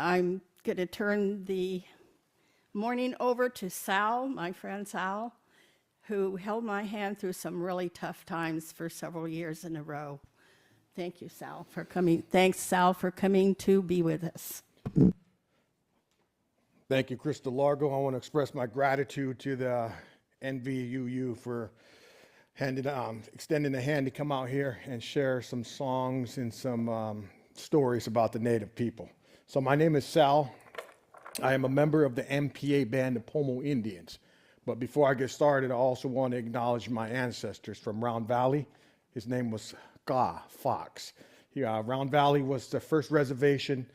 I'm going to turn the morning over to Sal, my friend Sal, who held my hand through some really tough times for several years in a row. Thank you, Sal, for coming. Thanks, Sal, for coming to be with us. Thank you, Krystalargo. I want to express my gratitude to the NVUU for extending a hand to come out here and share some songs and some stories about the Native people. So my name is Sal. I am a member of the MPA band, the Pomo Indians. But before I get started, I also want to acknowledge my ancestors from Round Valley. His name was Fox. Round Valley was the first reservation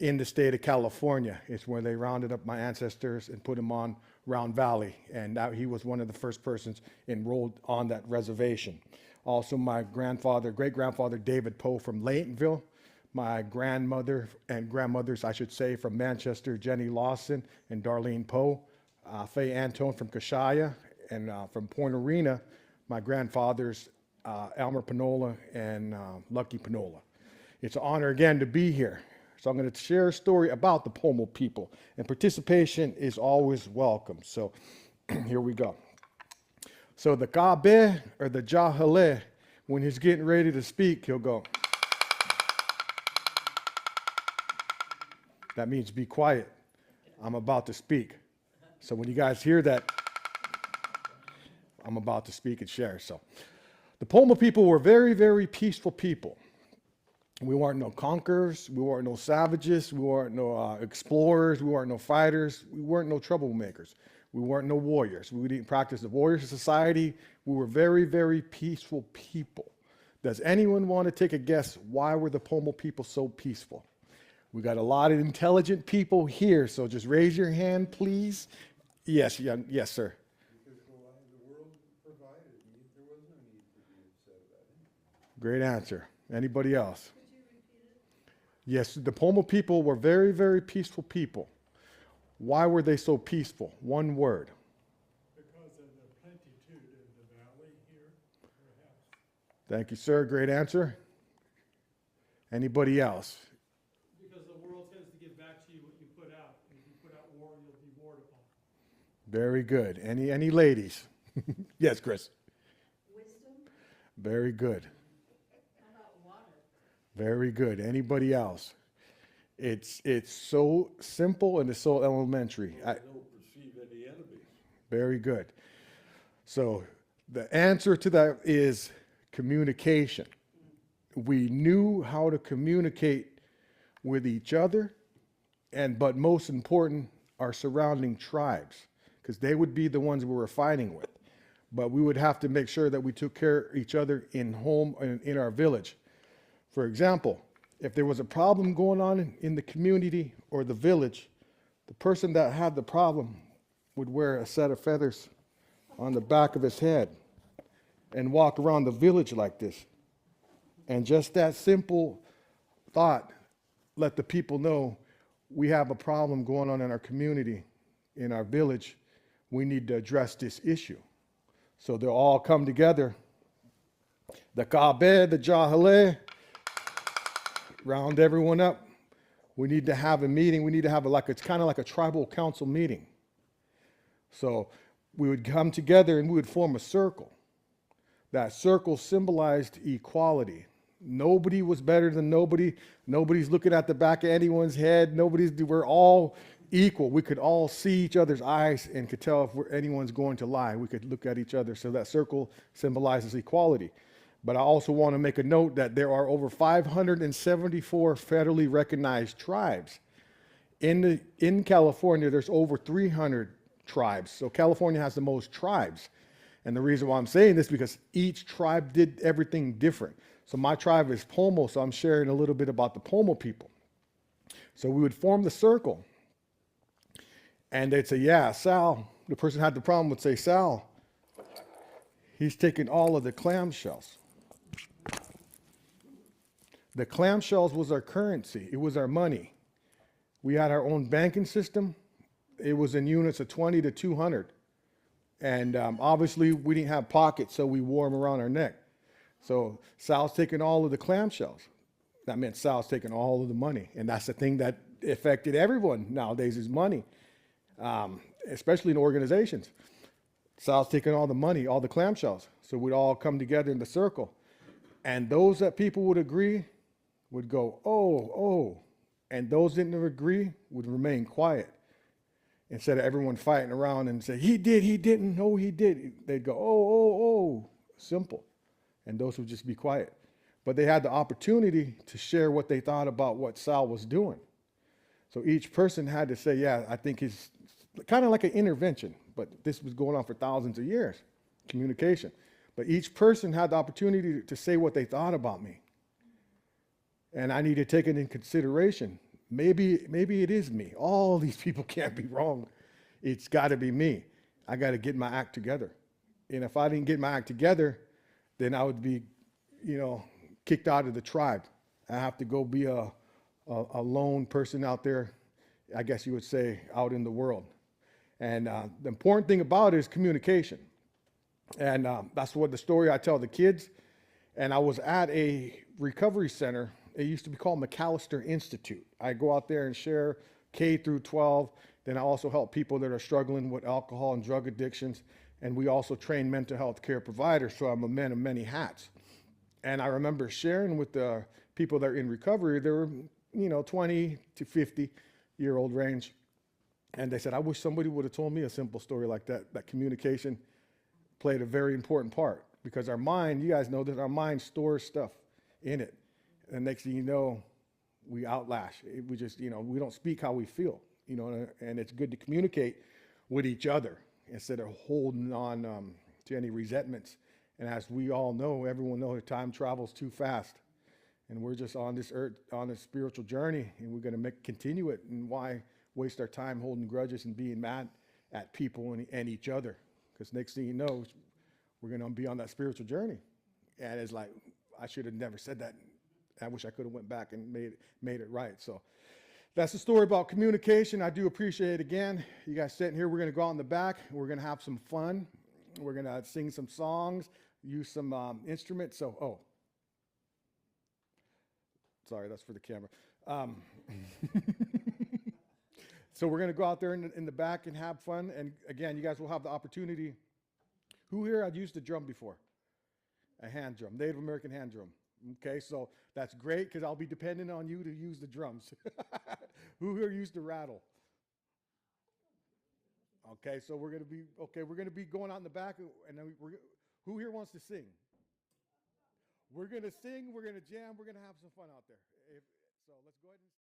in the state of California. It's where they rounded up my ancestors and put them on Round Valley. And he was one of the first persons enrolled on that reservation. Also, my great-grandfather, David Poe from Laytonville. My grandmother and grandmothers, I should say, from Manchester, Jenny Lawson and Darlene Poe. Faye Antone from Kashaya, and from Point Arena, my grandfathers, Elmer Panola and Lucky Panola. It's an honor again to be here. So I'm going to share a story about the Pomo people, and participation is always welcome. So here we go. So the Kabe, or the Jahale, when he's getting ready to speak, he'll go. That means be quiet. I'm about to speak. So when you guys hear that, I'm about to speak and share. So the Pomo people were very, very peaceful people. We weren't no conquerors. We weren't no savages. We weren't no explorers. We weren't no fighters. We weren't no troublemakers. We weren't no warriors. We didn't practice the warrior society. We were very, very peaceful people. Does anyone want to take a guess why were the Pomo people so peaceful? We got a lot of intelligent people here, so just raise your hand, please. Yes, yes, sir. Because the world provided me, there was no need to be upset about it. Great answer. Anybody else? Could you repeat it? Yes, the Pomo people were very, very peaceful people. Why were they so peaceful? One word. Because of the plenitude of the valley here, perhaps. Thank you, sir. Great answer. Anybody else? Because the world tends to give back to you what you put out. And if you put out war, you'll be warred upon. Very good. Any ladies? Yes, Chris. Wisdom. Very good. How about water? Very good. Anybody else? It's so simple and it's so elementary. They don't perceive any enemy. Very good. So the answer to that is communication. We knew how to communicate with each other, but most important, our surrounding tribes, because they would be the ones we were fighting with. But we would have to make sure that we took care of each other in our village. For example, if there was a problem going on in the community or the village, the person that had the problem would wear a set of feathers on the back of his head and walk around the village like this. And just that simple thought let the people know we have a problem going on in our community, in our village. We need to address this issue. So they'll all come together. The Kabe, the Jahale, round everyone up. We need to have a meeting. We need to have it's kind of like a tribal council meeting. So we would come together and we would form a circle. That circle symbolized equality. Nobody was better than nobody. Nobody's looking at the back of anyone's head. We're all equal. We could all see each other's eyes and could tell if anyone's going to lie. We could look at each other. So that circle symbolizes equality. But I also want to make a note that there are over 574 federally recognized tribes. In California, there's over 300 tribes. So California has the most tribes. And the reason why I'm saying this is because each tribe did everything different. So my tribe is Pomo, so I'm sharing a little bit about the Pomo people. So we would form the circle. And they'd say, yeah, Sal, the person who had the problem would say, Sal, he's taking all of the clamshells. The clamshells was our currency. It was our money. We had our own banking system. It was in units of 20 to 200. And obviously, we didn't have pockets, so we wore them around our neck. So Sal's taking all of the clamshells. That meant Sal's taking all of the money. And that's the thing that it affected everyone nowadays is money, especially in organizations. Sal's taking all the money, all the clamshells. So we'd all come together in the circle. And those that people would agree would go, oh, oh. And those that didn't agree would remain quiet. Instead of everyone fighting around and say, he did, he didn't, no, he did. They'd go, oh, oh, oh, simple. And those would just be quiet. But they had the opportunity to share what they thought about what Sal was doing. So each person had to say, yeah, I think it's kind of like an intervention, but this was going on for thousands of years, communication. But each person had the opportunity to say what they thought about me. And I need to take it in consideration. Maybe it is me. All these people can't be wrong. It's got to be me. I got to get my act together. And if I didn't get my act together, then I would be, kicked out of the tribe. I have to go be a lone person out there, I guess you would say, out in the world. And the important thing about it is communication. And that's what the story I tell the kids. And I was at a recovery center. It used to be called McAllister Institute. I go out there and share K through 12. Then I also help people that are struggling with alcohol and drug addictions. And we also train mental health care providers. So I'm a man of many hats. And I remember sharing with the people that are in recovery. They were, 20 to 50-year-old range. And they said, I wish somebody would have told me a simple story like that, that communication played a very important part. Because our mind, you guys know that our mind stores stuff in it. And next thing you know, we outlash. We just, we don't speak how we feel, and it's good to communicate with each other instead of holding on to any resentments. And as we all know, everyone knows time travels too fast. And we're just on this earth, on a spiritual journey, and we're going to continue it. And why waste our time holding grudges and being mad at people and each other? Because next thing you know, we're going to be on that spiritual journey. And it's like, I should have never said that. I wish I could have went back and made it right. So that's the story about communication. I do appreciate it again. You guys sitting here, we're going to go out in the back. We're going to have some fun. We're going to sing some songs, use some instruments. So, sorry, that's for the camera. So we're going to go out there in the back and have fun. And again, you guys will have the opportunity. Who here had used a drum before? A hand drum, Native American hand drum. Okay, so that's great because I'll be dependent on you to use the drums. Who here used the rattle? Okay, so we're gonna be going out in the back, and then who here wants to sing? We're gonna sing, we're gonna jam, we're gonna have some fun out there. So let's go ahead and